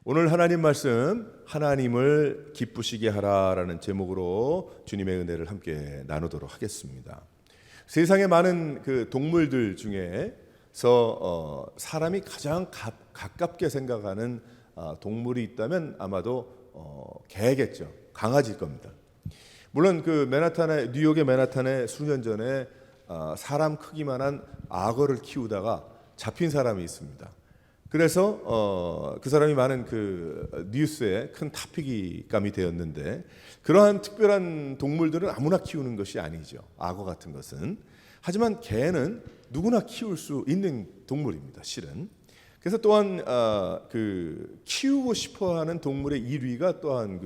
오늘 하나님 말씀, 하나님을 기쁘시게 하라라는 제목으로 주님의 은혜를 함께 나누도록 하겠습니다. 세상에 많은 그 동물들 중에서 사람이 가장 가깝게 생각하는 동물이 있다면 아마도 개겠죠. 강아지일 겁니다. 물론 그 뉴욕의 맨하탄에 수년 전에 사람 크기만한 악어를 키우다가 잡힌 사람이 있습니다. 그래서 그 사람이 많은 그 뉴스에 큰 토픽감이 되었는데, 그러한 특별한 동물들은 아무나 키우는 것이 아니죠. 악어 같은 것은. 하지만 개는 누구나 키울 수 있는 동물입니다, 실은. 그래서 또한 그 키우고 싶어하는 동물의 1위가 또한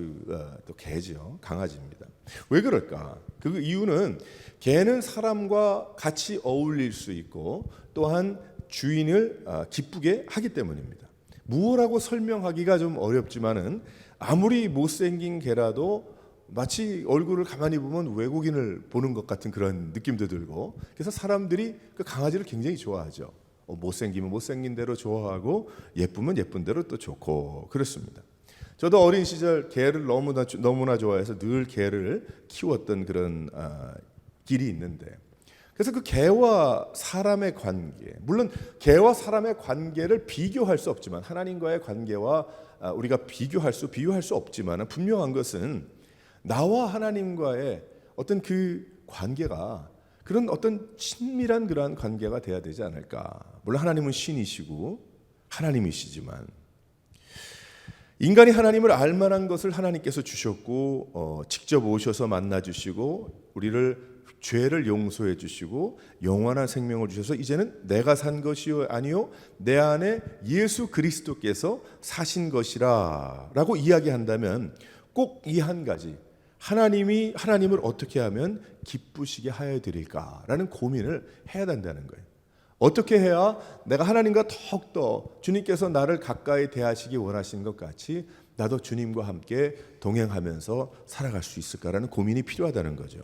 또 개죠. 강아지입니다. 왜 그럴까? 그 이유는 개는 사람과 같이 어울릴 수 있고 또한 주인을 기쁘게 하기 때문입니다. 무엇라고 설명하기가 좀 어렵지만은 아무리 못생긴 개라도 마치 얼굴을 가만히 보면 외국인을 보는 것 같은 그런 느낌도 들고, 그래서 사람들이 그 강아지를 굉장히 좋아하죠. 못생기면 못생긴 대로 좋아하고 예쁘면 예쁜 대로 또 좋고 그렇습니다. 저도 어린 시절 개를 너무나 좋아해서 늘 개를 키웠던 그런 길이 있는데, 그래서 그 개와 사람의 관계, 물론 개와 사람의 관계를 비교할 수 없지만, 하나님과의 관계와 우리가 비유할 수 없지만 분명한 것은 나와 하나님과의 어떤 그 관계가 그런 어떤 친밀한 그러한 관계가 돼야 되지 않을까. 물론 하나님은 신이시고 하나님이시지만 인간이 하나님을 알만한 것을 하나님께서 주셨고 직접 오셔서 만나주시고 우리를 죄를 용서해 주시고 영원한 생명을 주셔서 이제는 내가 산 것이 아니요 내 안에 예수 그리스도께서 사신 것이라 라고 이야기한다면 꼭 이 한 가지, 하나님을 어떻게 하면 기쁘시게 하여 드릴까라는 고민을 해야 된다는 거예요. 어떻게 해야 내가 하나님과 더욱더 주님께서 나를 가까이 대하시기 원하시는 것 같이 나도 주님과 함께 동행하면서 살아갈 수 있을까라는 고민이 필요하다는 거죠.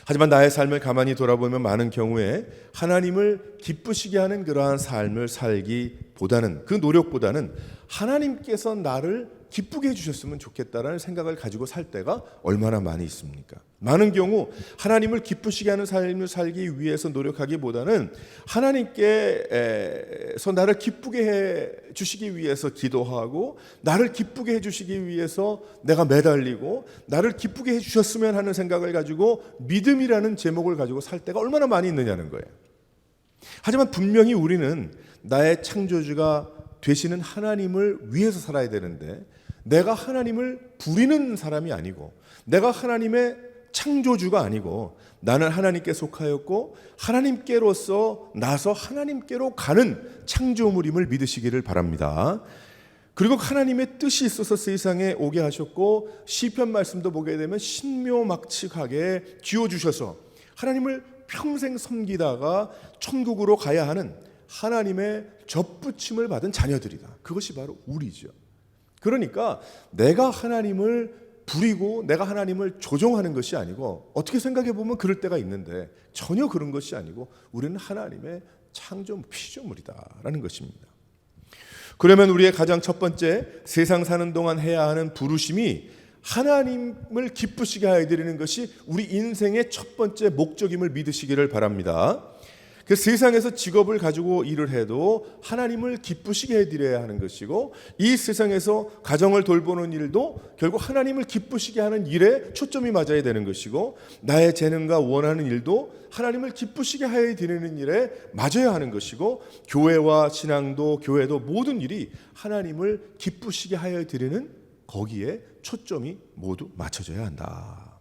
하지만 나의 삶을 가만히 돌아보면 많은 경우에 하나님을 기쁘시게 하는 그러한 삶을 살기보다는, 그 노력보다는 하나님께서 나를 기쁘게 해주셨으면 좋겠다라는 생각을 가지고 살 때가 얼마나 많이 있습니까? 많은 경우 하나님을 기쁘시게 하는 삶을 살기 위해서 노력하기보다는 하나님께서 나를 기쁘게 해주시기 위해서 기도하고 나를 기쁘게 해주시기 위해서 내가 매달리고 나를 기쁘게 해주셨으면 하는 생각을 가지고 믿음이라는 제목을 가지고 살 때가 얼마나 많이 있느냐는 거예요. 하지만 분명히 우리는 나의 창조주가 되시는 하나님을 위해서 살아야 되는데, 내가 하나님을 부리는 사람이 아니고 내가 하나님의 창조주가 아니고 나는 하나님께 속하였고 하나님께로서 나서 하나님께로 가는 창조물임을 믿으시기를 바랍니다. 그리고 하나님의 뜻이 있어서 세상에 오게 하셨고, 시편 말씀도 보게 되면 신묘막측하게 지어주셔서 하나님을 평생 섬기다가 천국으로 가야 하는 하나님의 접붙임을 받은 자녀들이다. 그것이 바로 우리죠. 그러니까 내가 하나님을 부리고 내가 하나님을 조종하는 것이 아니고, 어떻게 생각해 보면 그럴 때가 있는데 전혀 그런 것이 아니고 우리는 하나님의 창조 피조물이다라는 것입니다. 그러면 우리의 가장 첫 번째 세상 사는 동안 해야 하는 부르심이 하나님을 기쁘시게 하여 드리는 것이 우리 인생의 첫 번째 목적임을 믿으시기를 바랍니다. 그 세상에서 직업을 가지고 일을 해도 하나님을 기쁘시게 해드려야 하는 것이고, 이 세상에서 가정을 돌보는 일도 결국 하나님을 기쁘시게 하는 일에 초점이 맞아야 되는 것이고, 나의 재능과 원하는 일도 하나님을 기쁘시게 하여 드리는 일에 맞아야 하는 것이고, 교회와 신앙도 교회도 모든 일이 하나님을 기쁘시게 하여 드리는 거기에 초점이 모두 맞춰져야 한다.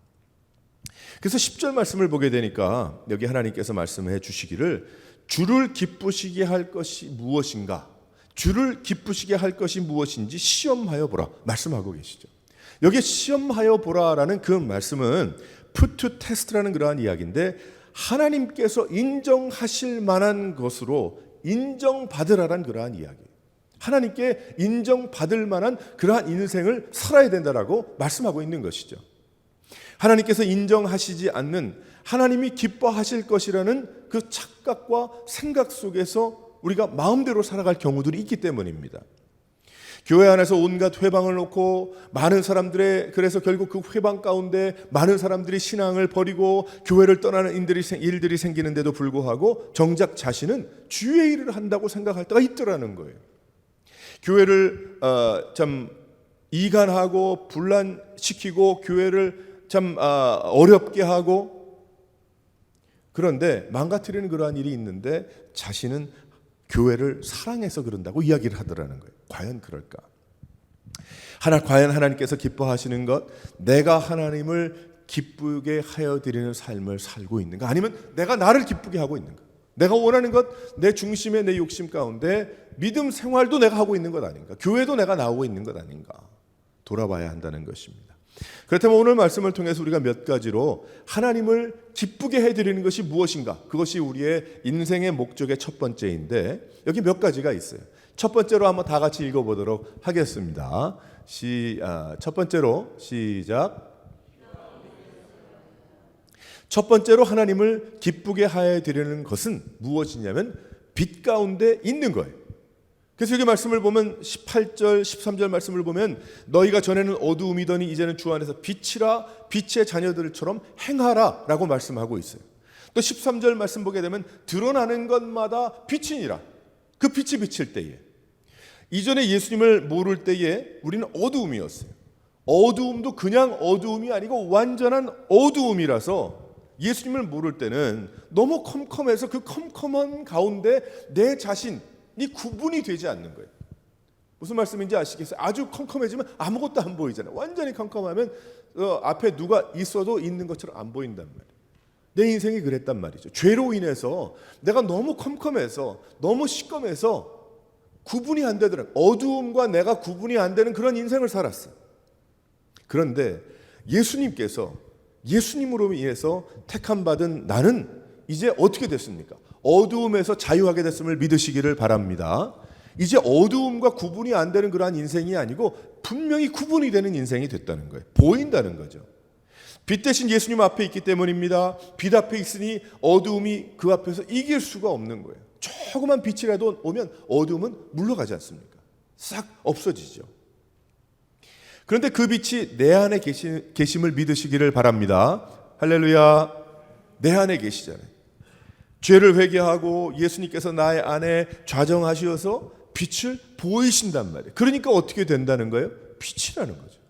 그래서 10절 말씀을 보게 되니까 여기 하나님께서 말씀해 주시기를, 주를 기쁘시게 할 것이 무엇인가, 주를 기쁘시게 할 것이 무엇인지 시험하여 보라 말씀하고 계시죠. 여기 시험하여 보라라는 그 말씀은 put to test라는 그러한 이야기인데, 하나님께서 인정하실 만한 것으로 인정받으라는 그러한 이야기예요. 하나님께 인정받을 만한 그러한 인생을 살아야 된다라고 말씀하고 있는 것이죠. 하나님께서 인정하시지 않는, 하나님이 기뻐하실 것이라는 그 착각과 생각 속에서 우리가 마음대로 살아갈 경우들이 있기 때문입니다. 교회 안에서 온갖 회방을 놓고 많은 사람들의, 그래서 결국 그 회방 가운데 많은 사람들이 신앙을 버리고 교회를 떠나는 일들이 생기는데도 불구하고 정작 자신은 주의 일을 한다고 생각할 때가 있더라는 거예요. 교회를 참 이간하고 분란시키고 교회를 참 어렵게 하고, 그런데 망가뜨리는 그러한 일이 있는데 자신은 교회를 사랑해서 그런다고 이야기를 하더라는 거예요. 과연 그럴까? 과연 하나님께서 기뻐하시는 것, 내가 하나님을 기쁘게 하여 드리는 삶을 살고 있는가? 아니면 내가 나를 기쁘게 하고 있는가? 내가 원하는 것, 내 중심의 내 욕심 가운데 믿음 생활도 내가 하고 있는 것 아닌가? 교회도 내가 나오고 있는 것 아닌가? 돌아봐야 한다는 것입니다. 그렇다면 오늘 말씀을 통해서 우리가 몇 가지로 하나님을 기쁘게 해드리는 것이 무엇인가? 그것이 우리의 인생의 목적의 첫 번째인데, 여기 몇 가지가 있어요. 첫 번째로 한번 다 같이 읽어보도록 하겠습니다. 첫 번째로 시작. 첫 번째로 하나님을 기쁘게 해드리는 것은 무엇이냐면 빛 가운데 있는 거예요. 그래서 여기 말씀을 보면 18절, 13절 말씀을 보면 너희가 전에는 어두움이더니 이제는 주 안에서 빛이라, 빛의 자녀들처럼 행하라 라고 말씀하고 있어요. 또 13절 말씀 보게 되면 드러나는 것마다 빛이니라. 그 빛이 비칠 때에, 이전에 예수님을 모를 때에 우리는 어두움이었어요. 어두움도 그냥 어두움이 아니고 완전한 어두움이라서 예수님을 모를 때는 너무 컴컴해서 그 컴컴한 가운데 내 자신이 구분이 되지 않는 거예요. 무슨 말씀인지 아시겠어요? 아주 컴컴해지면 아무것도 안 보이잖아요. 완전히 컴컴하면 앞에 누가 있어도 있는 것처럼 안 보인단 말이에요. 내 인생이 그랬단 말이죠. 죄로 인해서 내가 너무 컴컴해서 너무 시꺼매서 구분이 안 되더라고요. 어두움과 내가 구분이 안 되는 그런 인생을 살았어요. 그런데 예수님으로 인해서 택함 받은 나는 이제 어떻게 됐습니까? 어두움에서 자유하게 됐음을 믿으시기를 바랍니다. 이제 어두움과 구분이 안 되는 그러한 인생이 아니고 분명히 구분이 되는 인생이 됐다는 거예요. 보인다는 거죠. 빛 대신 예수님 앞에 있기 때문입니다. 빛 앞에 있으니 어두움이 그 앞에서 이길 수가 없는 거예요. 조그만 빛이라도 오면 어두움은 물러가지 않습니까? 싹 없어지죠. 그런데 그 빛이 내 안에 계심을 믿으시기를 바랍니다. 할렐루야. 내 안에 계시잖아요. 죄를 회개하고 예수님께서 나의 안에 좌정하시어서 빛을 보이신단 말이에요. 그러니까 어떻게 된다는 거예요? 빛이라는 거죠.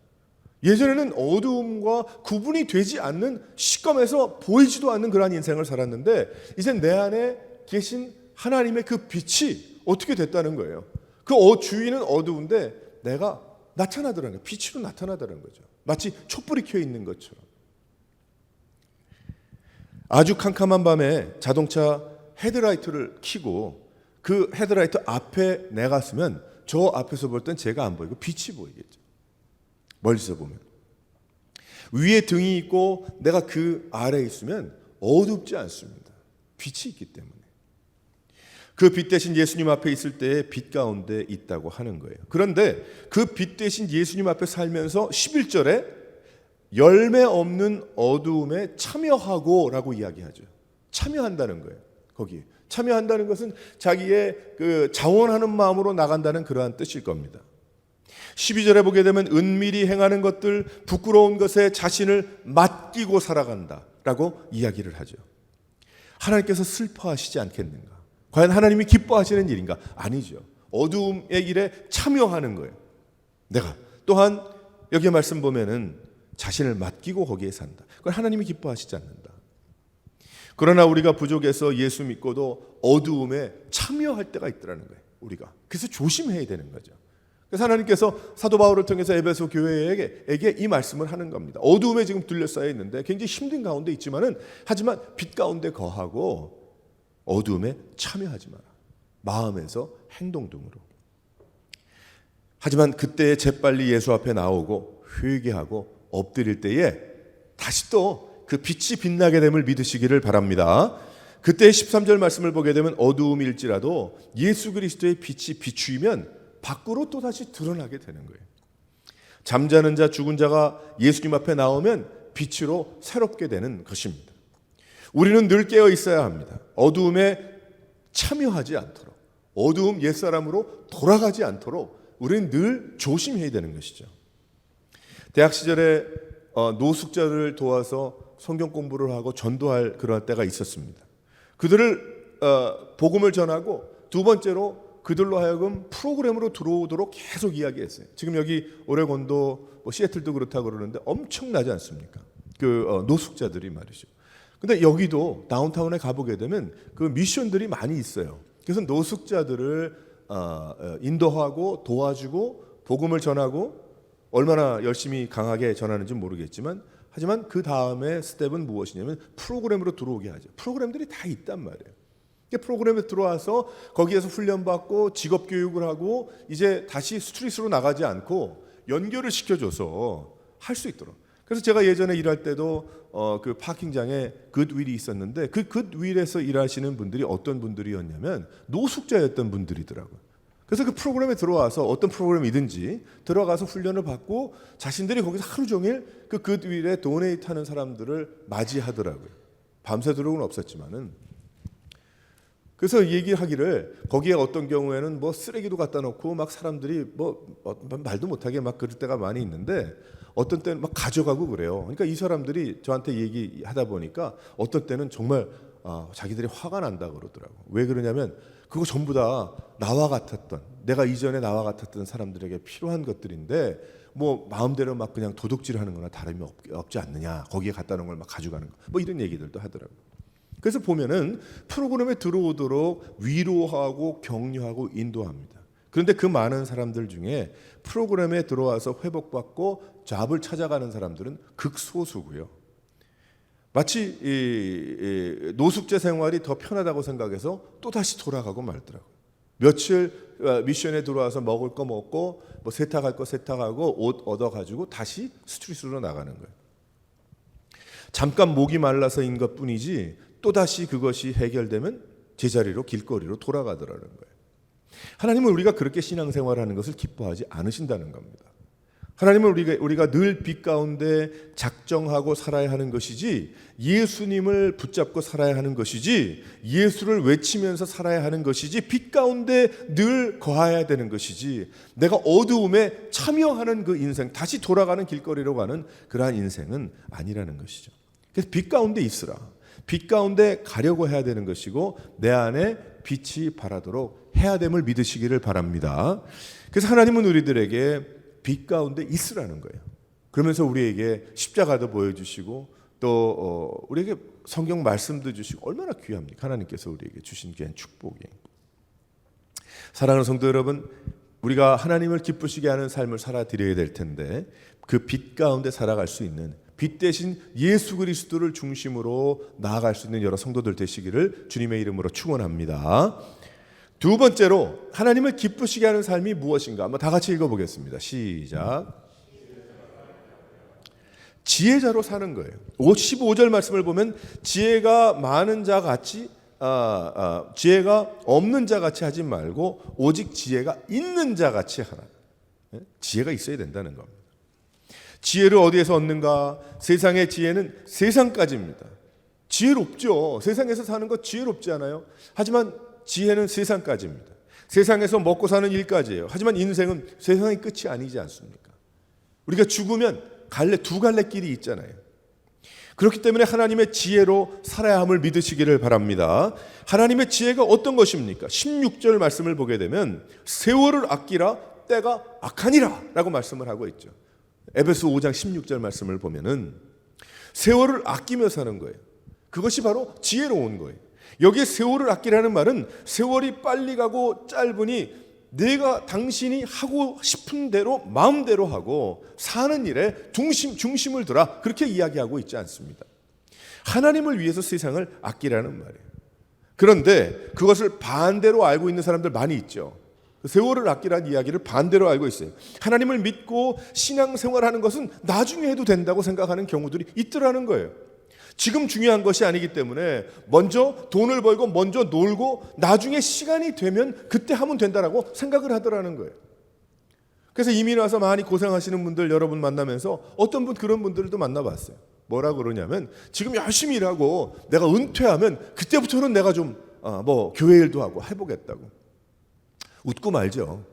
예전에는 어두움과 구분이 되지 않는 시꺼매서 보이지도 않는 그러한 인생을 살았는데 이제 내 안에 계신 하나님의 그 빛이 어떻게 됐다는 거예요. 그 주위는 어두운데 내가 나타나더라는 거예요. 빛으로 나타나더라는 거죠. 마치 촛불이 켜져 있는 것처럼. 아주 캄캄한 밤에 자동차 헤드라이트를 켜고 그 헤드라이트 앞에 내가 서면 저 앞에서 볼 땐 제가 안 보이고 빛이 보이겠죠. 멀리서 보면. 위에 등이 있고 내가 그 아래에 있으면 어둡지 않습니다. 빛이 있기 때문에. 그 빛 대신 예수님 앞에 있을 때의 빛 가운데 있다고 하는 거예요. 그런데 그 빛 대신 예수님 앞에 살면서 11절에 열매 없는 어두움에 참여하고 라고 이야기하죠. 참여한다는 거예요. 거기에. 참여한다는 것은 자기의 그 자원하는 마음으로 나간다는 그러한 뜻일 겁니다. 12절에 보게 되면 은밀히 행하는 것들, 부끄러운 것에 자신을 맡기고 살아간다 라고 이야기를 하죠. 하나님께서 슬퍼하시지 않겠는가? 과연 하나님이 기뻐하시는 일인가? 아니죠. 어두움의 일에 참여하는 거예요. 내가 또한 여기에 말씀 보면은 자신을 맡기고 거기에 산다. 그걸 하나님이 기뻐하시지 않는다. 그러나 우리가 부족해서 예수 믿고도 어두움에 참여할 때가 있더라는 거예요. 우리가. 그래서 조심해야 되는 거죠. 그래서 하나님께서 사도 바울을 통해서 에베소 교회에게 이 말씀을 하는 겁니다. 어두움에 지금 둘러싸여 있는데 굉장히 힘든 가운데 있지만은 하지만 빛 가운데 거하고 어두움에 참여하지 마라. 마음에서 행동 등으로. 하지만 그때에 재빨리 예수 앞에 나오고 회개하고 엎드릴 때에 다시 또 그 빛이 빛나게 됨을 믿으시기를 바랍니다. 그때 13절 말씀을 보게 되면 어두움일지라도 예수 그리스도의 빛이 비추이면 밖으로 또 다시 드러나게 되는 거예요. 잠자는 자, 죽은 자가 예수님 앞에 나오면 빛으로 새롭게 되는 것입니다. 우리는 늘 깨어 있어야 합니다. 어두움에 참여하지 않도록, 어두움 옛사람으로 돌아가지 않도록 우리는 늘 조심해야 되는 것이죠. 대학 시절에 노숙자를 도와서 성경 공부를 하고 전도할 그런 때가 있었습니다. 그들을 복음을 전하고 두 번째로 그들로 하여금 프로그램으로 들어오도록 계속 이야기했어요. 지금 여기 오레곤도 시애틀도 그렇다고 그러는데 엄청나지 않습니까? 그 노숙자들이 말이죠. 근데 여기도 다운타운에 가보게 되면 그 미션들이 많이 있어요. 그래서 노숙자들을 인도하고 도와주고 복음을 전하고 얼마나 열심히 강하게 전하는지 모르겠지만 하지만 그 다음에 스텝은 무엇이냐면 프로그램으로 들어오게 하죠. 프로그램들이 다 있단 말이에요. 프로그램에 들어와서 거기에서 훈련받고 직업교육을 하고 이제 다시 스트리트로 나가지 않고 연결을 시켜줘서 할 수 있도록. 그래서 제가 예전에 일할 때도 그 파킹장에 굿윌이 있었는데 그 굿윌에서 일하시는 분들이 어떤 분들이었냐면 노숙자였던 분들이더라고요. 그래서 그 프로그램에 들어와서 어떤 프로그램이든지 들어가서 훈련을 받고 자신들이 거기서 하루 종일 그 굿윌에 도네이트 하는 사람들을 맞이하더라고요. 밤새도록은 없었지만은. 그래서 얘기하기를 거기에 어떤 경우에는 뭐 쓰레기도 갖다 놓고 막 사람들이 말도 못하게 막 그럴 때가 많이 있는데 어떤 때는 막 가져가고 그래요. 그러니까 이 사람들이 저한테 얘기하다 보니까 어떤 때는 정말 자기들이 화가 난다 그러더라고. 왜 그러냐면 그거 전부 다 나와 같았던 내가 이전에 나와 같았던 사람들에게 필요한 것들인데 뭐 마음대로 막 그냥 도둑질하는 거나 다름이 없지 않느냐. 거기에 갖다 놓은 걸 막 가져가는 거. 뭐 이런 얘기들도 하더라고요. 그래서 보면은 프로그램에 들어오도록 위로하고 격려하고 인도합니다. 그런데 그 많은 사람들 중에 프로그램에 들어와서 회복받고 잡을 찾아가는 사람들은 극소수고요. 마치 이 노숙자 생활이 더 편하다고 생각해서 또다시 돌아가고 말더라고요. 며칠 미션에 들어와서 먹을 거 먹고 뭐 세탁할 거 세탁하고 옷 얻어가지고 다시 스트리트로 나가는 거예요. 잠깐 목이 말라서인 것뿐이지 또다시 그것이 해결되면 제자리로 길거리로 돌아가더라는 거예요. 하나님은 우리가 그렇게 신앙생활하는 것을 기뻐하지 않으신다는 겁니다. 하나님은 우리가 늘 빛 가운데 작정하고 살아야 하는 것이지 예수님을 붙잡고 살아야 하는 것이지 예수를 외치면서 살아야 하는 것이지 빛 가운데 늘 거해야 되는 것이지 내가 어두움에 참여하는 그 인생 다시 돌아가는 길거리로 가는 그러한 인생은 아니라는 것이죠. 그래서 빛 가운데 있으라. 빛 가운데 가려고 해야 되는 것이고 내 안에 빛이 발하도록 해야 됨을 믿으시기를 바랍니다. 그래서 하나님은 우리들에게 빛 가운데 있으라는 거예요. 그러면서 우리에게 십자가도 보여주시고 또 우리에게 성경 말씀도 주시고 얼마나 귀합니까? 하나님께서 우리에게 주신 귀한 축복이. 사랑하는 성도 여러분, 우리가 하나님을 기쁘시게 하는 삶을 살아드려야 될 텐데 그 빛 가운데 살아갈 수 있는 빛 대신 예수 그리스도를 중심으로 나아갈 수 있는 여러 성도들 되시기를 주님의 이름으로 축원합니다. 두 번째로 하나님을 기쁘시게 하는 삶이 무엇인가? 한번 다 같이 읽어보겠습니다. 시작. 지혜자로 사는 거예요. 15절 말씀을 보면 지혜가 많은 자 같이 지혜가 없는 자 같이 하지 말고 오직 지혜가 있는 자 같이 하라. 지혜가 있어야 된다는 겁니다. 지혜를 어디에서 얻는가? 세상의 지혜는 세상까지입니다. 지혜롭죠. 세상에서 사는 거 지혜롭지 않아요? 하지만 지혜는 세상까지입니다. 세상에서 먹고 사는 일까지예요. 하지만 인생은 세상의 끝이 아니지 않습니까? 우리가 죽으면 두 갈래 길이 있잖아요. 그렇기 때문에 하나님의 지혜로 살아야 함을 믿으시기를 바랍니다. 하나님의 지혜가 어떤 것입니까? 16절 말씀을 보게 되면 세월을 아끼라 때가 악하니라 라고 말씀을 하고 있죠. 에베소 5장 16절 말씀을 보면은 세월을 아끼며 사는 거예요. 그것이 바로 지혜로운 거예요. 여기에 세월을 아끼라는 말은 세월이 빨리 가고 짧으니 당신이 하고 싶은 대로 마음대로 하고 사는 일에 중심을 두라 그렇게 이야기하고 있지 않습니다. 하나님을 위해서 세상을 아끼라는 말이에요. 그런데 그것을 반대로 알고 있는 사람들 많이 있죠. 세월을 아끼라는 이야기를 반대로 알고 있어요. 하나님을 믿고 신앙생활하는 것은 나중에 해도 된다고 생각하는 경우들이 있더라는 거예요. 지금 중요한 것이 아니기 때문에 먼저 돈을 벌고 먼저 놀고 나중에 시간이 되면 그때 하면 된다라고 생각을 하더라는 거예요. 그래서 이민 와서 많이 고생하시는 분들 여러분 만나면서 어떤 분 그런 분들도 만나봤어요. 뭐라 그러냐면 지금 열심히 일하고 내가 은퇴하면 그때부터는 내가 좀 교회 일도 하고 해보겠다고. 웃고 말죠.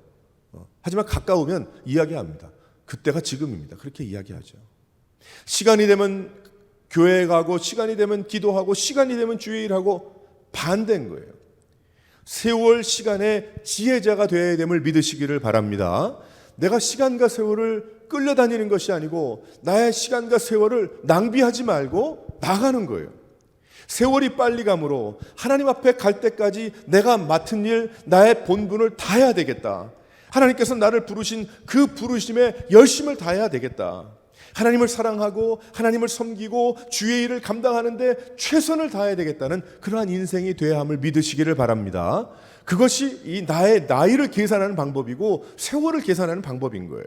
하지만 가까우면 이야기합니다. 그때가 지금입니다. 그렇게 이야기하죠. 시간이 되면 교회에 가고 시간이 되면 기도하고 시간이 되면 주의 일하고 반대인 거예요. 세월 시간의 지혜자가 되어야 됨을 믿으시기를 바랍니다. 내가 시간과 세월을 끌려다니는 것이 아니고 나의 시간과 세월을 낭비하지 말고 나가는 거예요. 세월이 빨리 가므로 하나님 앞에 갈 때까지 내가 맡은 일, 나의 본분을 다해야 되겠다. 하나님께서 나를 부르신 그 부르심에 열심을 다해야 되겠다. 하나님을 사랑하고 하나님을 섬기고 주의 일을 감당하는데 최선을 다해야 되겠다는 그러한 인생이 되어야 함을 믿으시기를 바랍니다. 그것이 이 나의 나이를 계산하는 방법이고 세월을 계산하는 방법인 거예요.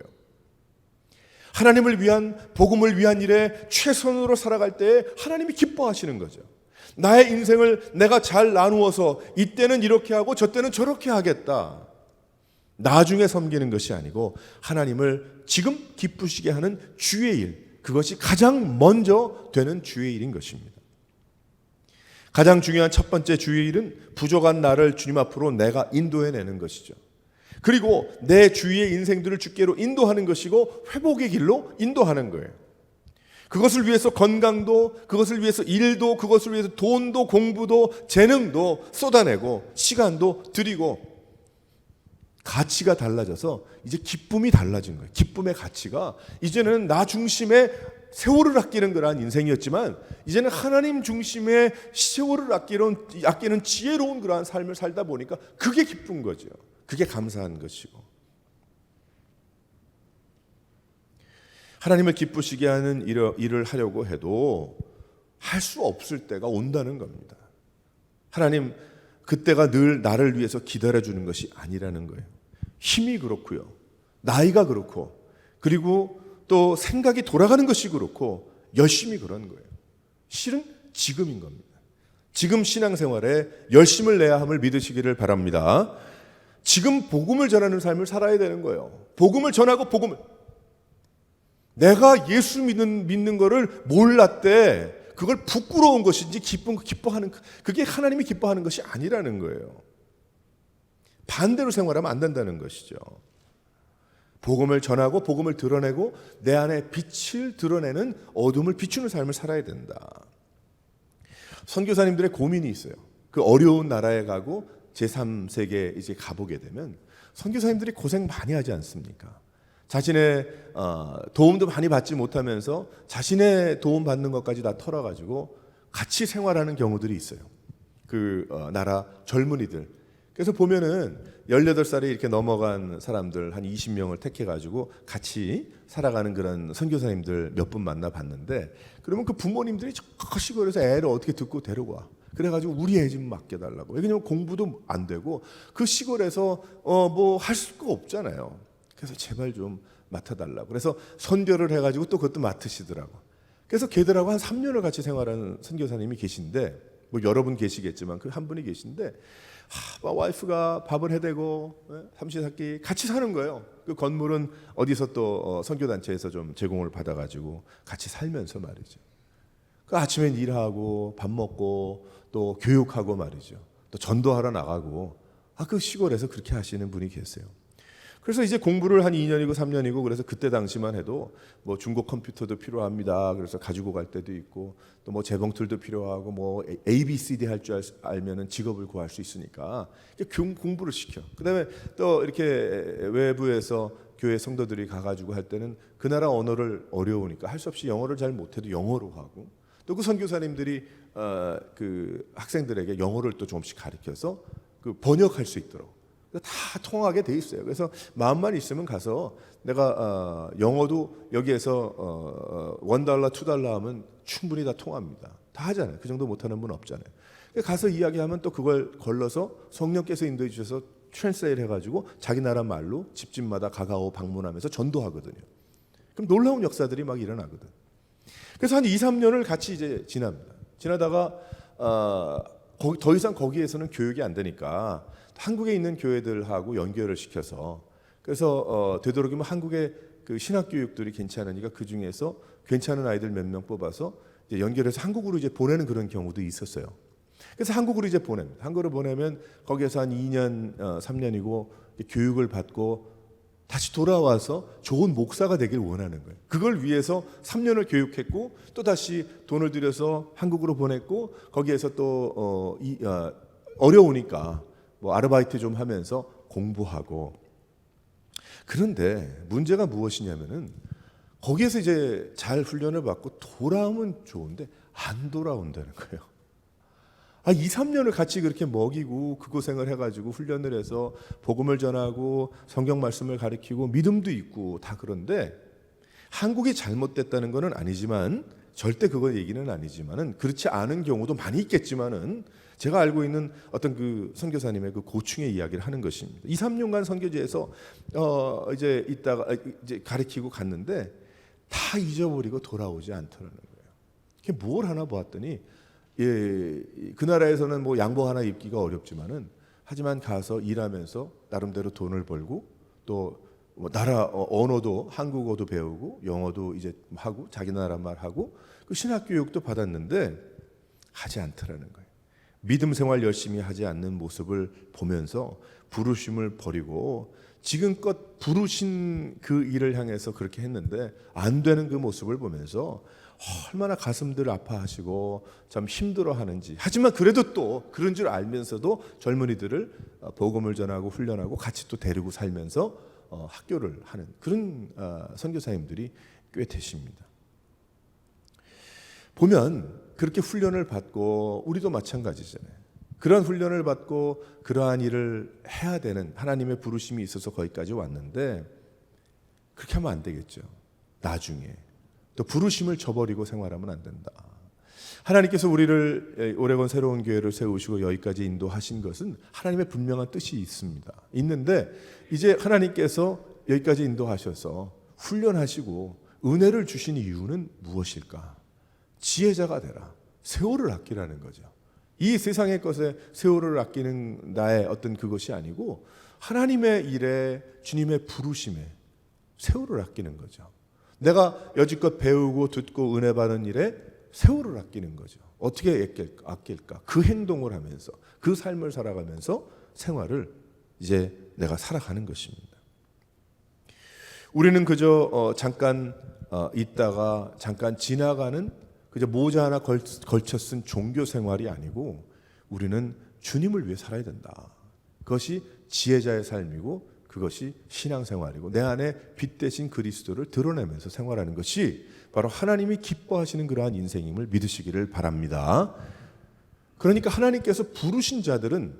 하나님을 위한 복음을 위한 일에 최선으로 살아갈 때 하나님이 기뻐하시는 거죠. 나의 인생을 내가 잘 나누어서 이때는 이렇게 하고 저때는 저렇게 하겠다. 나중에 섬기는 것이 아니고 하나님을 지금 기쁘시게 하는 주의 일, 그것이 가장 먼저 되는 주의 일인 것입니다. 가장 중요한 첫 번째 주의 일은 부족한 나를 주님 앞으로 내가 인도해내는 것이죠. 그리고 내 주위의 인생들을 주께로 인도하는 것이고 회복의 길로 인도하는 거예요. 그것을 위해서 건강도, 그것을 위해서 일도, 그것을 위해서 돈도, 공부도, 재능도 쏟아내고 시간도 드리고 가치가 달라져서 이제 기쁨이 달라진 거예요. 기쁨의 가치가 이제는 나 중심의 세월을 아끼는 그러한 인생이었지만 이제는 하나님 중심의 세월을 아끼는 지혜로운 그러한 삶을 살다 보니까 그게 기쁜 거죠. 그게 감사한 것이고 하나님을 기쁘시게 하는 일을 하려고 해도 할 수 없을 때가 온다는 겁니다. 하나님 그때가 늘 나를 위해서 기다려주는 것이 아니라는 거예요. 힘이 그렇고요. 나이가 그렇고 그리고 또 생각이 돌아가는 것이 그렇고 열심히 그런 거예요. 실은 지금인 겁니다. 지금 신앙생활에 열심을 내야 함을 믿으시기를 바랍니다. 지금 복음을 전하는 삶을 살아야 되는 거예요. 복음을 전하고 복음을 내가 예수 믿는 거를 몰랐대. 그걸 부끄러운 것인지 기뻐하는 그게 하나님이 기뻐하는 것이 아니라는 거예요. 반대로 생활하면 안 된다는 것이죠. 복음을 전하고 복음을 드러내고 내 안에 빛을 드러내는 어둠을 비추는 삶을 살아야 된다. 선교사님들의 고민이 있어요. 그 어려운 나라에 가고 제3세계에 이제 가보게 되면 선교사님들이 고생 많이 하지 않습니까? 자신의 도움도 많이 받지 못하면서 자신의 도움 받는 것까지 다 털어가지고 같이 생활하는 경우들이 있어요. 그 나라 젊은이들. 그래서 보면은 18살이 이렇게 넘어간 사람들 한 20명을 택해가지고 같이 살아가는 그런 선교사님들 몇 분 만나봤는데 그러면 그 부모님들이 저 시골에서 애를 어떻게 듣고 데려와. 그래가지고 우리 애 좀 맡겨달라고. 왜냐면 공부도 안 되고 그 시골에서 뭐 할 수가 없잖아요. 그래서 제발 좀 맡아달라고. 그래서 선교를 해가지고 또 그것도 맡으시더라고. 그래서 걔들하고 한 3년을 같이 생활하는 선교사님이 계신데 뭐 여러분 계시겠지만 그 한 분이 계신데 와이프가 밥을 해대고 삼시세끼 같이 사는 거예요. 그 건물은 어디서 또 선교단체에서 좀 제공을 받아가지고 같이 살면서 말이죠. 그 아침엔 일하고 밥 먹고 또 교육하고 말이죠. 또 전도하러 나가고 그 시골에서 그렇게 하시는 분이 계세요. 그래서 이제 공부를 한 2년이고 3년이고 그래서 그때 당시만 해도 뭐 중고 컴퓨터도 필요합니다. 그래서 가지고 갈 때도 있고 또 뭐 재봉틀도 필요하고 뭐 ABCD 할 줄 알면은 직업을 구할 수 있으니까 공부를 시켜. 그다음에 또 이렇게 외부에서 교회 성도들이 가가지고 할 때는 그 나라 언어를 어려우니까 할 수 없이 영어를 잘 못해도 영어로 하고 또 그 선교사님들이 그 학생들에게 영어를 또 조금씩 가르쳐서 그 번역할 수 있도록. 다 통하게 돼 있어요. 그래서 마음만 있으면 가서 내가 영어도 여기에서 $1, $2 하면 충분히 다 통합니다. 다 하잖아요. 그 정도 못하는 분 없잖아요. 가서 이야기하면 또 그걸 걸러서 성령께서 인도해 주셔서 트랜스레이트 해가지고 자기 나라 말로 집집마다 가가오 방문하면서 전도하거든요. 그럼 놀라운 역사들이 막 일어나거든. 그래서 한 2, 3년을 같이 이제 지납니다. 지나다가 더 이상 거기에서는 교육이 안 되니까 한국에 있는 교회들하고 연결을 시켜서 그래서 되도록이면 한국의 그 신학 교육들이 괜찮으니까 그 중에서 괜찮은 아이들 몇 명 뽑아서 이제 연결해서 한국으로 이제 보내는 그런 경우도 있었어요. 그래서 한국으로 이제 보냅니다. 한국으로 보내면 거기에서 한 2년, 3년이고 교육을 받고 다시 돌아와서 좋은 목사가 되길 원하는 거예요. 그걸 위해서 3년을 교육했고 또 다시 돈을 들여서 한국으로 보냈고 거기에서 또 어려우니까 뭐 아르바이트 좀 하면서 공부하고. 그런데 문제가 무엇이냐면은 거기에서 이제 잘 훈련을 받고 돌아오면 좋은데 안 돌아온다는 거예요. 2, 3년을 같이 그렇게 먹이고 그 고생을 해가지고 훈련을 해서 복음을 전하고 성경 말씀을 가르치고 믿음도 있고 다 그런데 한국이 잘못됐다는 것은 아니지만 절대 그거 얘기는 아니지만은 그렇지 않은 경우도 많이 있겠지만은 제가 알고 있는 어떤 그 선교사님의 그 고충의 이야기를 하는 것입니다. 2, 3년간 선교지에서 이제 있다가 이제 가르치고 갔는데 다 잊어버리고 돌아오지 않더라는 거예요. 그게 뭘 하나 보았더니 그 나라에서는 뭐 양복 하나 입기가 어렵지만은 하지만 가서 일하면서 나름대로 돈을 벌고 또 뭐 나라 언어도 한국어도 배우고 영어도 이제 하고 자기 나라 말 하고 그 신학 교육도 받았는데 하지 않더라는 거예요. 믿음 생활 열심히 하지 않는 모습을 보면서 부르심을 버리고 지금껏 부르신 그 일을 향해서 그렇게 했는데 안 되는 그 모습을 보면서 얼마나 가슴들 아파하시고 참 힘들어하는지. 하지만 그래도 또 그런 줄 알면서도 젊은이들을 복음을 전하고 훈련하고 같이 또 데리고 살면서 학교를 하는 그런 선교사님들이 꽤 되십니다. 보면 그렇게 훈련을 받고 우리도 마찬가지잖아요. 그러한 훈련을 받고 그러한 일을 해야 되는 하나님의 부르심이 있어서 거기까지 왔는데 그렇게 하면 안 되겠죠. 나중에 또 부르심을 저버리고 생활하면 안 된다. 하나님께서 우리를 오레곤 새로운 교회를 세우시고 여기까지 인도하신 것은 하나님의 분명한 뜻이 있습니다. 있는데 이제 하나님께서 여기까지 인도하셔서 훈련하시고 은혜를 주신 이유는 무엇일까? 지혜자가 되라. 세월을 아끼라는 거죠. 이 세상의 것에 세월을 아끼는 나의 어떤 그것이 아니고 하나님의 일에 주님의 부르심에 세월을 아끼는 거죠. 내가 여지껏 배우고 듣고 은혜 받은 일에 세월을 아끼는 거죠. 어떻게 아낄까? 그 행동을 하면서 그 삶을 살아가면서 생활을 이제 내가 살아가는 것입니다. 우리는 그저 잠깐 있다가 잠깐 지나가는 그저 모자 하나 걸쳐 쓴 종교 생활이 아니고 우리는 주님을 위해 살아야 된다. 그것이 지혜자의 삶이고 그것이 신앙생활이고 내 안에 빛 대신 그리스도를 드러내면서 생활하는 것이 바로 하나님이 기뻐하시는 그러한 인생임을 믿으시기를 바랍니다. 그러니까 하나님께서 부르신 자들은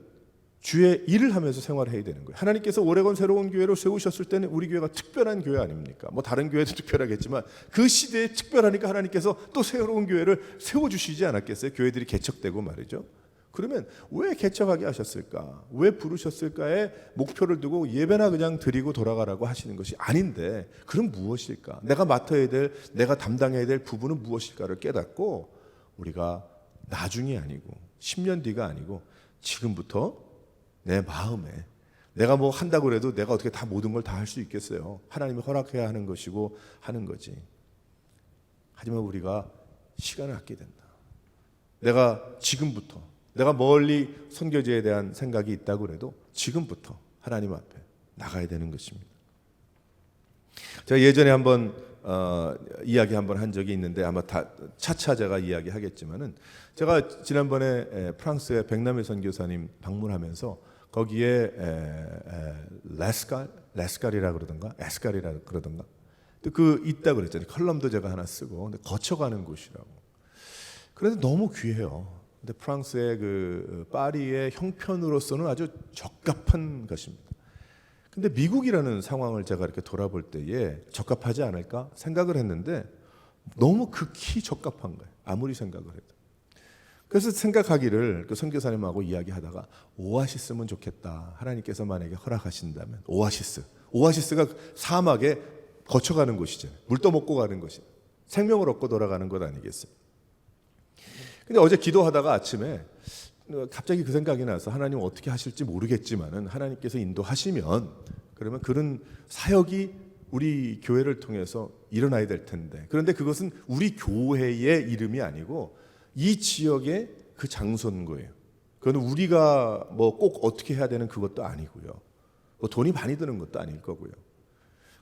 주의 일을 하면서 생활해야 되는 거예요. 하나님께서 오레곤 새로운 교회를 세우셨을 때는 우리 교회가 특별한 교회 아닙니까? 뭐 다른 교회도 특별하겠지만 그 시대에 특별하니까 하나님께서 또 새로운 교회를 세워주시지 않았겠어요? 교회들이 개척되고 말이죠. 그러면 왜 개척하게 하셨을까? 왜 부르셨을까에 목표를 두고 예배나 그냥 드리고 돌아가라고 하시는 것이 아닌데 그럼 무엇일까? 내가 맡아야 될, 내가 담당해야 될 부분은 무엇일까를 깨닫고 우리가 나중이 아니고 10년 뒤가 아니고 지금부터 내 마음에 내가 뭐 한다고 해도 내가 어떻게 다 모든 걸 다 할 수 있겠어요? 하나님이 허락해야 하는 것이고 하는 거지. 하지만 우리가 시간을 아끼게 된다. 내가 지금부터 내가 멀리 선교지에 대한 생각이 있다고 해도 지금부터 하나님 앞에 나가야 되는 것입니다. 제가 예전에 한번 이야기 한번 한 적이 있는데 아마 다 차차 제가 이야기하겠지만은 제가 지난번에 프랑스의 백남일 선교사님 방문하면서 거기에 레스칼이라 그러던가 에스칼이라 그러던가 그 있다 그랬잖아요. 컬럼도 제가 하나 쓰고 근데 거쳐가는 곳이라고. 그런데 너무 귀해요. 근데 프랑스의 그 파리의 형편으로서는 아주 적합한 것입니다. 근데 미국이라는 상황을 제가 이렇게 돌아볼 때에 적합하지 않을까 생각을 했는데 너무 극히 적합한 거예요. 아무리 생각을 해도. 그래서 생각하기를 그 선교사님하고 이야기하다가 오아시스면 좋겠다. 하나님께서 만약에 허락하신다면 오아시스가 사막에 거쳐가는 곳이잖아요. 물 떠먹고 가는 곳이에요. 생명을 얻고 돌아가는 것 아니겠어요? 근데 어제 기도하다가 아침에 갑자기 그 생각이 나서 하나님 어떻게 하실지 모르겠지만은 하나님께서 인도하시면 그러면 그런 사역이 우리 교회를 통해서 일어나야 될 텐데 그런데 그것은 우리 교회의 이름이 아니고 이 지역의 그 장소인 거예요. 그건 우리가 뭐 꼭 어떻게 해야 되는 그것도 아니고요. 뭐 돈이 많이 드는 것도 아닐 거고요.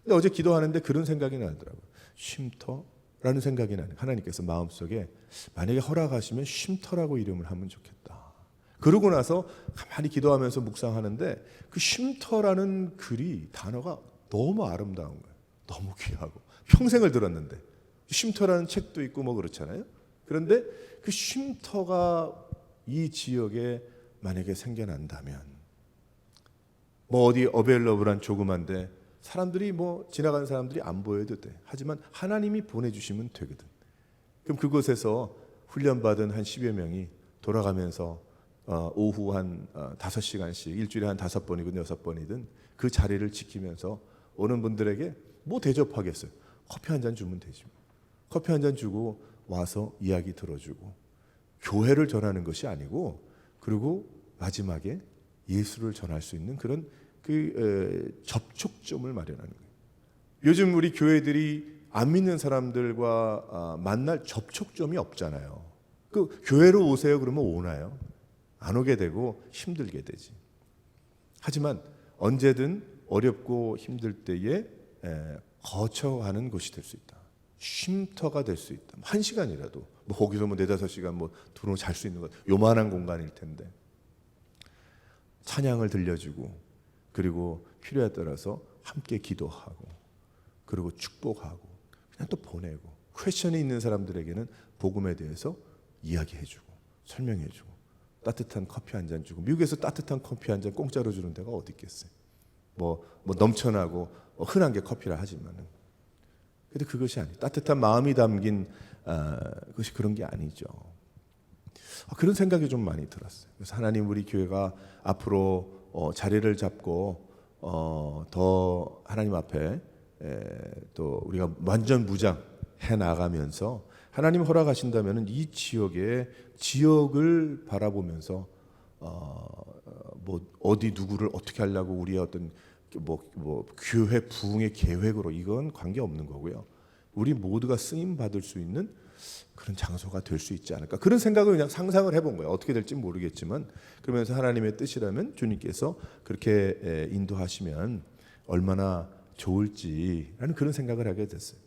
근데 어제 기도하는데 그런 생각이 나더라고요. 쉼터라는 생각이 나는 하나님께서 마음속에 만약에 허락하시면 쉼터라고 이름을 하면 좋겠다. 그러고 나서 가만히 기도하면서 묵상하는데 그 쉼터라는 글이 단어가 너무 아름다운 거예요. 너무 귀하고 평생을 들었는데 쉼터라는 책도 있고 뭐 그렇잖아요. 그런데 그 쉼터가 이 지역에 만약에 생겨난다면 뭐 어디 어베일러블한 조그만데 사람들이 뭐 지나가는 사람들이 안 보여도 돼. 하지만 하나님이 보내주시면 되거든. 그럼 그곳에서 훈련받은 한 10여 명이 돌아가면서 오후 한 5시간씩 일주일에 한 5번이든 6번이든 그 자리를 지키면서 오는 분들에게 뭐 대접하겠어요. 커피 한 잔 주면 되지. 커피 한 잔 주고 와서 이야기 들어주고 교회를 전하는 것이 아니고 그리고 마지막에 예수를 전할 수 있는 그런 접촉점을 마련하는 거예요. 요즘 우리 교회들이 안 믿는 사람들과 만날 접촉점이 없잖아요. 그 교회로 오세요 그러면 오나요? 안 오게 되고 힘들게 되지. 하지만 언제든 어렵고 힘들 때에 거처하는 곳이 될 수 있다. 쉼터가 될 수 있다. 1시간이라도 뭐 거기서 뭐 4-5시간 뭐 들어 잘 수 있는 것 요만한 공간일 텐데 찬양을 들려주고 그리고 필요에 따라서 함께 기도하고 그리고 축복하고 그냥 또 보내고 퀘션이 있는 사람들에게는 복음에 대해서 이야기해주고 설명해주고 따뜻한 커피 한 잔 주고 미국에서 따뜻한 커피 한 잔 공짜로 주는 데가 어디 있겠어요. 뭐 넘쳐나고 흔한 게 커피라 하지만은 근데 그것이 아니에요. 따뜻한 마음이 담긴 그것이 그런 게 아니죠. 그런 생각이 좀 많이 들었어요. 그래서 하나님 우리 교회가 앞으로 자리를 잡고 더 하나님 앞에 또 우리가 완전 무장해 나가면서 하나님 허락하신다면은 이 지역을 바라보면서 뭐 어디 누구를 어떻게 하려고 우리의 어떤 뭐 교회 부흥의 계획으로 이건 관계 없는 거고요. 우리 모두가 쓰임 받을 수 있는 그런 장소가 될 수 있지 않을까 그런 생각을 그냥 상상을 해본 거예요. 어떻게 될지 모르겠지만 그러면서 하나님의 뜻이라면 주님께서 그렇게 인도하시면 얼마나 좋을지라는 그런 생각을 하게 됐어요.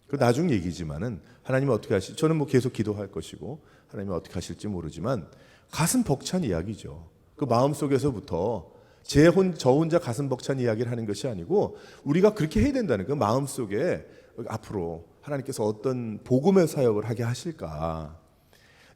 그 나중 얘기지만은 하나님은 어떻게 하실지 저는 뭐 계속 기도할 것이고 하나님은 어떻게 하실지 모르지만 가슴 벅찬 이야기죠. 그 마음 속에서부터 저 혼자 가슴 벅찬 이야기를 하는 것이 아니고 우리가 그렇게 해야 된다는 그 마음 속에 앞으로 하나님께서 어떤 복음의 사역을 하게 하실까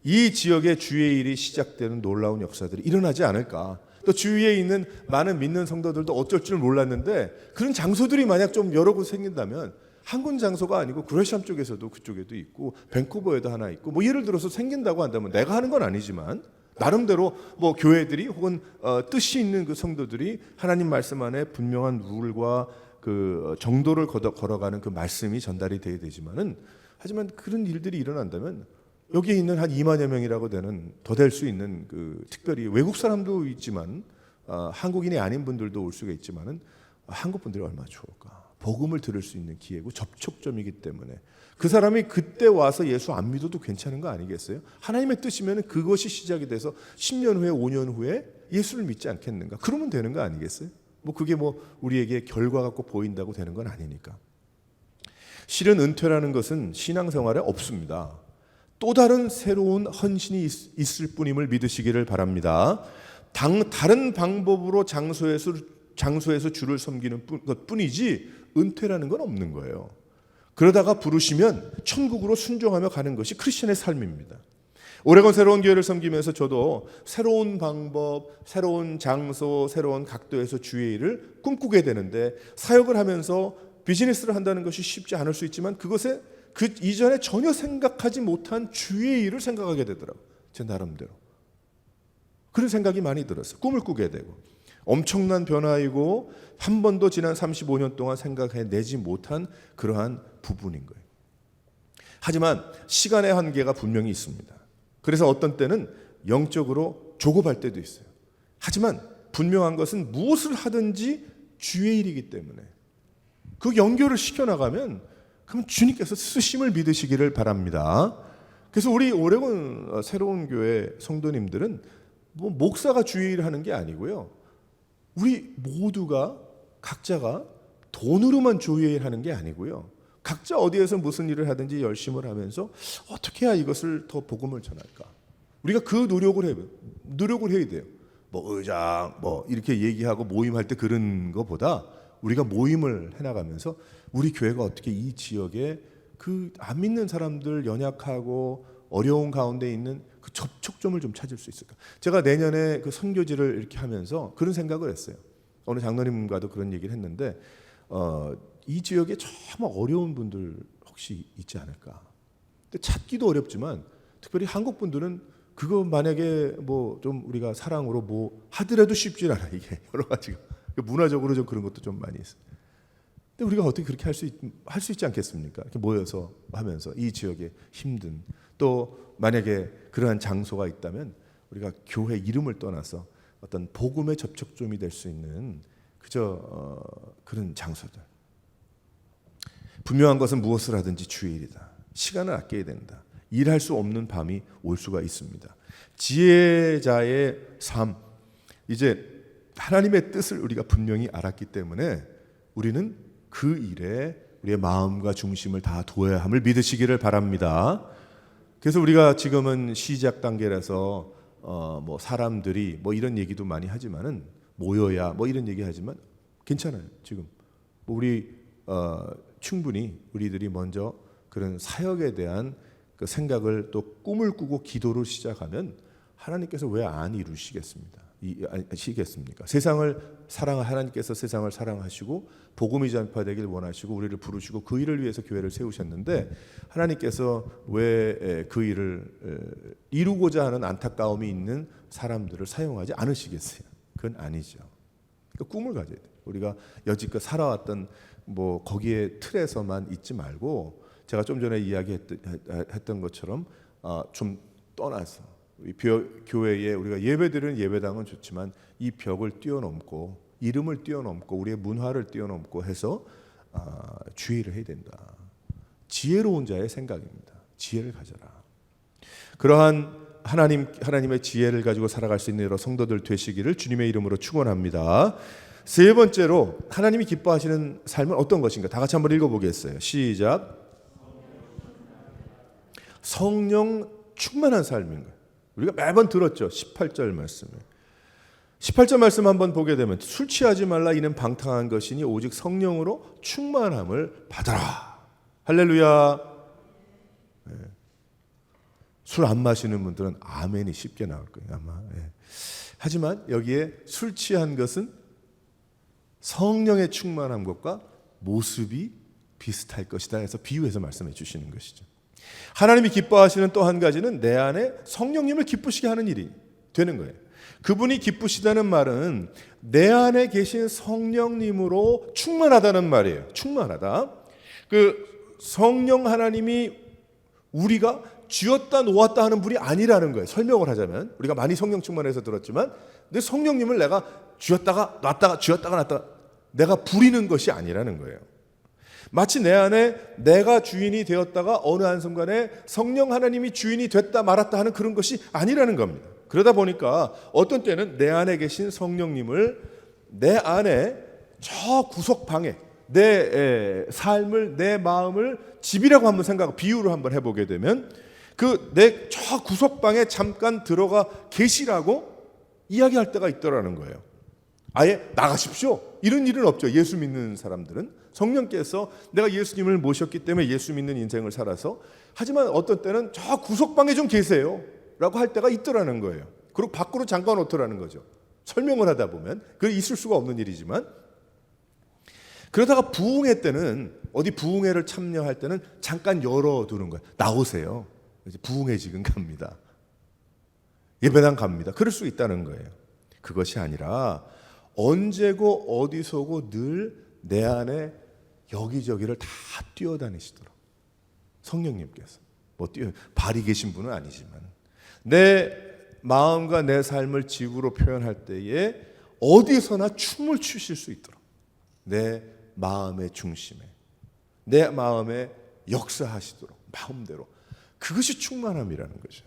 이 지역의 주의 일이 시작되는 놀라운 역사들이 일어나지 않을까 또 주위에 있는 많은 믿는 성도들도 어쩔 줄 몰랐는데 그런 장소들이 만약 좀 여러 곳 생긴다면 한 군 장소가 아니고 그레샴 쪽에서도 그쪽에도 있고 밴쿠버에도 하나 있고 뭐 예를 들어서 생긴다고 한다면 내가 하는 건 아니지만 나름대로 뭐 교회들이 혹은 뜻이 있는 그 성도들이 하나님 말씀 안에 분명한 룰과 그 정도를 걸어가는 그 말씀이 전달이 돼야 되지만은 하지만 그런 일들이 일어난다면 여기에 있는 한 2만여 명이라고 되는 더 될 수 있는 그 특별히 외국 사람도 있지만 한국인이 아닌 분들도 올 수가 있지만은 한국 분들이 얼마나 좋을까. 복음을 들을 수 있는 기회고 접촉점이기 때문에 그 사람이 그때 와서 예수 안 믿어도 괜찮은 거 아니겠어요? 하나님의 뜻이면 그것이 시작이 돼서 10년 후에 5년 후에 예수를 믿지 않겠는가? 그러면 되는 거 아니겠어요? 뭐 그게 뭐 우리에게 결과가 꼭 보인다고 되는 건 아니니까. 실은 은퇴라는 것은 신앙생활에 없습니다. 또 다른 새로운 헌신이 있을 뿐임을 믿으시기를 바랍니다. 다른 방법으로 장소에서 주를 섬기는 것뿐이지 은퇴라는 건 없는 거예요. 그러다가 부르시면 천국으로 순종하며 가는 것이 크리스천의 삶입니다. 오레곤 새로운 교회를 섬기면서 저도 새로운 방법, 새로운 장소, 새로운 각도에서 주의 일을 꿈꾸게 되는데 사역을 하면서 비즈니스를 한다는 것이 쉽지 않을 수 있지만 그것에 그 이전에 전혀 생각하지 못한 주의 일을 생각하게 되더라고요. 제 나름대로. 그런 생각이 많이 들었어요. 꿈을 꾸게 되고. 엄청난 변화이고 한 번도 지난 35년 동안 생각해내지 못한 그러한 부분인 거예요. 하지만 시간의 한계가 분명히 있습니다. 그래서 어떤 때는 영적으로 조급할 때도 있어요. 하지만 분명한 것은 무엇을 하든지 주의 일이기 때문에 그 연결을 시켜나가면 그럼 주님께서 쓰심을 믿으시기를 바랍니다. 그래서 우리 오레곤 새로운 교회 성도님들은 뭐 목사가 주의 일을 하는 게 아니고요. 우리 모두가 각자가 돈으로만 조회하는 게 아니고요. 각자 어디에서 무슨 일을 하든지 열심을 하면서 어떻게 해야 이것을 더 복음을 전할까? 우리가 그 노력을 해야 돼요. 뭐 의장 뭐 이렇게 얘기하고 모임할 때 그런 거보다 우리가 모임을 해나가면서 우리 교회가 어떻게 이 지역에 그 안 믿는 사람들, 연약하고 어려운 가운데 있는 그 접촉점을 좀 찾을 수 있을까? 제가 내년에 그 선교지를 이렇게 하면서 그런 생각을 했어요. 어느 장로님과도 그런 얘기를 했는데 이 지역에 정말 어려운 분들 혹시 있지 않을까? 근데 찾기도 어렵지만 특별히 한국 분들은 그거 만약에 뭐 좀 우리가 사랑으로 뭐 하더라도 쉽지 않아. 이게 여러 가지가 문화적으로 좀 그런 것도 좀 많이 있어요. 근데 우리가 어떻게 그렇게 할 수 있지 않겠습니까? 이렇게 모여서 하면서 이 지역에 힘든, 또 만약에 그러한 장소가 있다면 우리가 교회 이름을 떠나서 어떤 복음의 접촉점이 될 수 있는 그저 그런 장소들. 분명한 것은 무엇을 하든지 주일이다. 시간을 아껴야 된다. 일할 수 없는 밤이 올 수가 있습니다. 지혜자의 삶, 이제 하나님의 뜻을 우리가 분명히 알았기 때문에 우리는 그 일에 우리의 마음과 중심을 다 두어야 함을 믿으시기를 바랍니다. 그래서 우리가 지금은 시작 단계라서 뭐 사람들이 뭐 이런 얘기도 많이 하지만은 모여야 뭐 이런 얘기 하지만 괜찮아요. 지금 뭐 우리 충분히 우리들이 먼저 그런 사역에 대한 그 생각을 또 꿈을 꾸고 기도로 시작하면 하나님께서 왜 안 이루시겠습니까? 세상을 하나님께서 세상을 사랑하시고 복음이 전파되길 원하시고 우리를 부르시고 그 일을 위해서 교회를 세우셨는데 하나님께서 왜 그 일을 이루고자 하는 안타까움이 있는 사람들을 사용하지 않으시겠어요? 그건 아니죠. 그러니까 꿈을 가져야 돼요. 우리가 여지껏 살아왔던 뭐 거기에 틀에서만 있지 말고 제가 좀 전에 이야기했던 것처럼 좀 떠나서 교회에 우리가 예배드리는 예배당은 좋지만 이 벽을 뛰어넘고 이름을 뛰어넘고 우리의 문화를 뛰어넘고 해서 주의를 해야 된다. 지혜로운 자의 생각입니다. 지혜를 가져라. 그러한 하나님의 지혜를 가지고 살아갈 수 있는 여러 성도들 되시기를 주님의 이름으로 축원합니다. 세 번째로 하나님이 기뻐하시는 삶은 어떤 것인가? 다 같이 한번 읽어보겠어요. 시작. 성령 충만한 삶인 거예요. 우리가 매번 들었죠. 18절 말씀을. 18절 말씀 한번 보게 되면 술 취하지 말라 이는 방탕한 것이니 오직 성령으로 충만함을 받아라. 할렐루야. 네. 술 안 마시는 분들은 아멘이 쉽게 나올 거예요. 아마. 네. 하지만 여기에 술 취한 것은 성령의 충만한 것과 모습이 비슷할 것이다 해서 비유해서 말씀해 주시는 것이죠. 하나님이 기뻐하시는 또 한 가지는 내 안에 성령님을 기쁘시게 하는 일이 되는 거예요. 그분이 기쁘시다는 말은 내 안에 계신 성령님으로 충만하다는 말이에요. 충만하다. 그 성령 하나님이 우리가 쥐었다 놓았다 하는 분이 아니라는 거예요. 설명을 하자면 우리가 많이 성령 충만해서 들었지만 내 성령님을 내가 쥐었다가 놨다가 쥐었다가 놨다가 내가 부리는 것이 아니라는 거예요. 마치 내 안에 내가 주인이 되었다가 어느 한순간에 성령 하나님이 주인이 됐다 말았다 하는 그런 것이 아니라는 겁니다. 그러다 보니까 어떤 때는 내 안에 계신 성령님을 내 안에 저 구석방에 내 삶을 내 마음을 집이라고 한번 생각하고 비유를 한번 해보게 되면 그 내 저 구석방에 잠깐 들어가 계시라고 이야기할 때가 있더라는 거예요. 아예 나가십시오. 이런 일은 없죠. 예수 믿는 사람들은 성령께서 내가 예수님을 모셨기 때문에 예수 믿는 인생을 살아서 하지만 어떤 때는 저 구석방에 좀 계세요 라고 할 때가 있더라는 거예요. 그리고 밖으로 잠가 놓더라는 거죠. 설명을 하다 보면 그게 있을 수가 없는 일이지만 그러다가 부흥회 때는 어디 부흥회를 참여할 때는 잠깐 열어두는 거예요. 나오세요. 이제 부흥회 지금 갑니다. 예배당 갑니다. 그럴 수 있다는 거예요. 그것이 아니라 언제고 어디서고 늘 내 안에 여기저기를 다 뛰어다니시도록 성령님께서 뭐 발이 계신 분은 아니지만 내 마음과 내 삶을 집으로 표현할 때에 어디서나 춤을 추실 수 있도록 내 마음의 중심에 내 마음에 역사하시도록 마음대로 그것이 충만함이라는 거죠.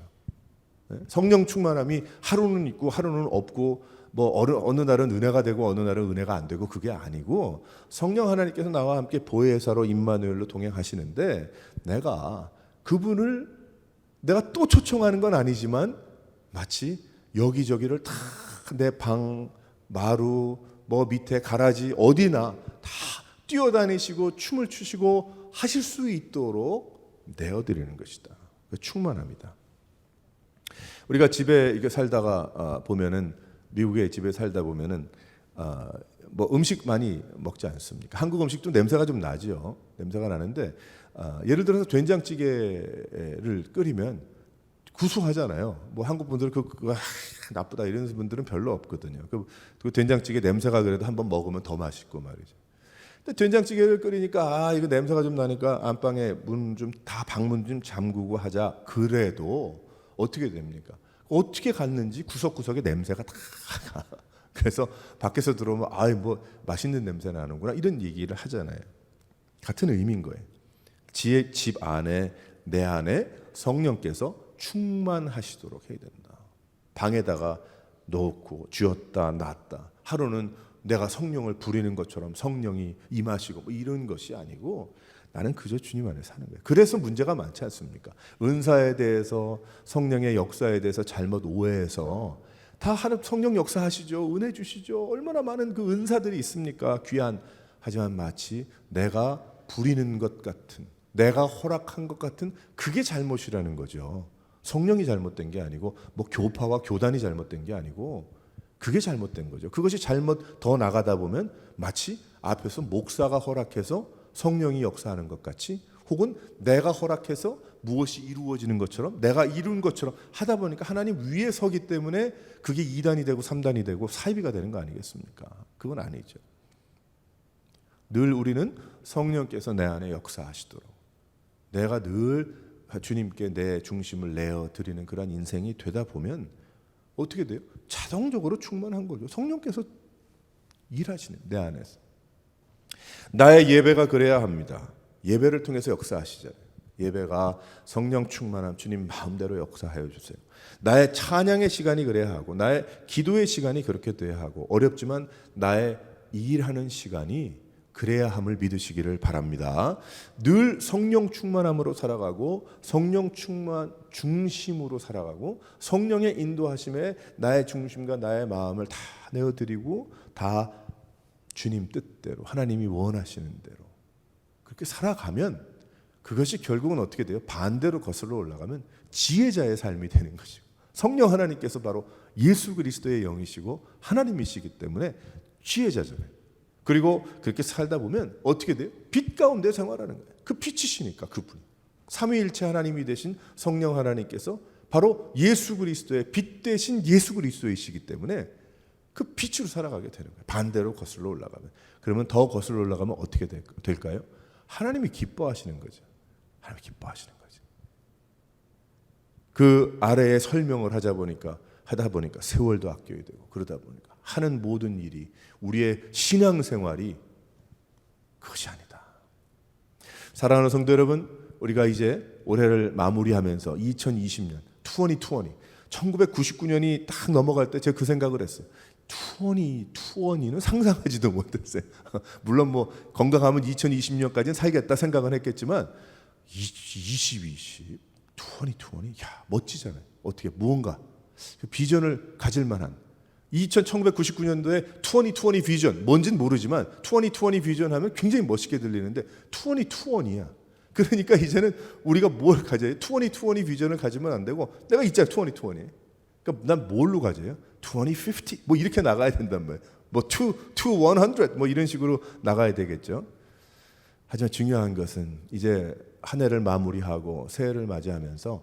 성령 충만함이 하루는 있고 하루는 없고 뭐 어느 날은 은혜가 되고 어느 날은 은혜가 안 되고 그게 아니고 성령 하나님께서 나와 함께 보혜사로 임마누엘로 동행하시는데 내가 그분을 내가 또 초청하는 건 아니지만 마치 여기저기를 다 내 방, 마루, 뭐 밑에 가라지 어디나 다 뛰어다니시고 춤을 추시고 하실 수 있도록 내어드리는 것이다. 충만합니다. 우리가 집에 이렇게 살다가 보면은 미국의 집에 살다 보면은 뭐 음식 많이 먹지 않습니까? 한국 음식도 냄새가 좀 나죠. 냄새가 나는데 예를 들어서 된장찌개를 끓이면 구수하잖아요. 뭐 한국 분들 그거 나쁘다 이런 분들은 별로 없거든요. 그 된장찌개 냄새가 그래도 한번 먹으면 더 맛있고 말이죠. 근데 된장찌개를 끓이니까 이거 냄새가 좀 나니까 안방에 문 좀 다 방문 좀 잠그고 하자. 그래도 어떻게 됩니까? 어떻게 갔는지 구석구석에 냄새가 다 가. 그래서 밖에서 들어오면 뭐 맛있는 냄새 나는구나 이런 얘기를 하잖아요. 같은 의미인 거예요. 집 안에 내 안에 성령께서 충만하시도록 해야 된다. 방에다가 놓고 쥐었다 놨다. 하루는 내가 성령을 부리는 것처럼 성령이 임하시고 뭐 이런 것이 아니고 나는 그저 주님 안에 사는 거예요. 그래서 문제가 많지 않습니까? 은사에 대해서 성령의 역사에 대해서 잘못 오해해서 다 하는 성령 역사하시죠. 은혜 주시죠. 얼마나 많은 그 은사들이 있습니까? 귀한. 하지만 마치 내가 부리는 것 같은 내가 허락한 것 같은 그게 잘못이라는 거죠. 성령이 잘못된 게 아니고 뭐 교파와 교단이 잘못된 게 아니고 그게 잘못된 거죠. 그것이 잘못 더 나가다 보면 마치 앞에서 목사가 허락해서 성령이 역사하는 것 같이 혹은 내가 허락해서 무엇이 이루어지는 것처럼 내가 이룬 것처럼 하다 보니까 하나님 위에 서기 때문에 그게 2단이 되고 3단이 되고 사이비가 되는 거 아니겠습니까? 그건 아니죠. 늘 우리는 성령께서 내 안에 역사하시도록 내가 늘 주님께 내 중심을 내어드리는 그런 인생이 되다 보면 어떻게 돼요? 자동적으로 충만한 거죠. 성령께서 일하시는 내 안에서. 나의 예배가 그래야 합니다. 예배를 통해서 역사하시잖아요. 예배가 성령 충만함 주님 마음대로 역사하여 주세요. 나의 찬양의 시간이 그래야 하고 나의 기도의 시간이 그렇게 돼야 하고 어렵지만 나의 일하는 시간이 그래야 함을 믿으시기를 바랍니다. 늘 성령 충만함으로 살아가고 성령 충만 중심으로 살아가고 성령의 인도하심에 나의 중심과 나의 마음을 다 내어드리고 다 주님 뜻대로 하나님이 원하시는 대로 그렇게 살아가면 그것이 결국은 어떻게 돼요? 반대로 거슬러 올라가면 지혜자의 삶이 되는 것이고 성령 하나님께서 바로 예수 그리스도의 영이시고 하나님이시기 때문에 지혜자잖아요. 그리고 그렇게 살다 보면 어떻게 돼요? 빛 가운데 생활하는 거예요. 그 빛이시니까 그분. 삼위일체 하나님이 되신 성령 하나님께서 바로 예수 그리스도의 빛 대신 예수 그리스도이시기 때문에 그 빛으로 살아가게 되는 거예요. 반대로 거슬러 올라가면. 그러면 더 거슬러 올라가면 어떻게 될까요? 하나님이 기뻐하시는 거죠. 하나님이 기뻐하시는 거죠. 그 아래에 설명을 하다 보니까 세월도 아껴야 되고 그러다 보니까 하는 모든 일이 우리의 신앙생활이 그것이 아니다. 사랑하는 성도 여러분, 우리가 이제 올해를 마무리하면서 2020년 1999년이 딱 넘어갈 때 제가 그 생각을 했어요. 2020는 상상하지도 못했어요. 물론 뭐 건강하면 2020년까지는 살겠다 생각은 했겠지만 2020, 야 멋지잖아요. 어떻게 무언가 비전을 가질 만한 1999년도에 2020 비전 뭔지는 모르지만 2020 비전 하면 굉장히 멋있게 들리는데 2020이야. 그러니까 이제는 우리가 뭘 가져야 2020 비전을 가지면 안 되고 내가 있잖아 2020. 그러니까 난 뭘로 가져요? 2050 뭐 이렇게 나가야 된단 말이에요. 뭐 100 뭐 이런 식으로 나가야 되겠죠. 하지만 중요한 것은 이제 한 해를 마무리하고 새해를 맞이하면서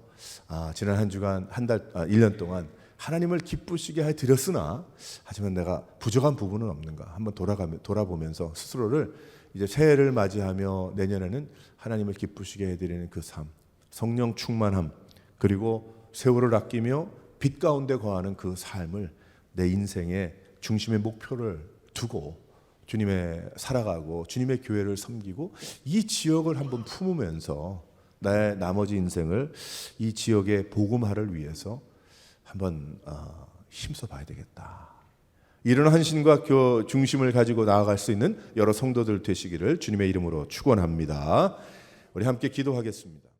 지난 한 주간 1년 동안 하나님을 기쁘시게 해 드렸으나 하지만 내가 부족한 부분은 없는가 한번 돌아보면서 스스로를 이제 새해를 맞이하며 내년에는 하나님을 기쁘시게 해드리는 그 삶, 성령 충만함 그리고 세월을 아끼며 빛 가운데 거하는 그 삶을 내 인생의 중심의 목표를 두고 주님의 살아가고 주님의 교회를 섬기고 이 지역을 한번 품으면서 나의 나머지 인생을 이 지역의 복음화를 위해서 한번 힘써 봐야 되겠다. 이런 헌신과 중심을 가지고 나아갈 수 있는 여러 성도들 되시기를 주님의 이름으로 축원합니다. 우리 함께 기도하겠습니다.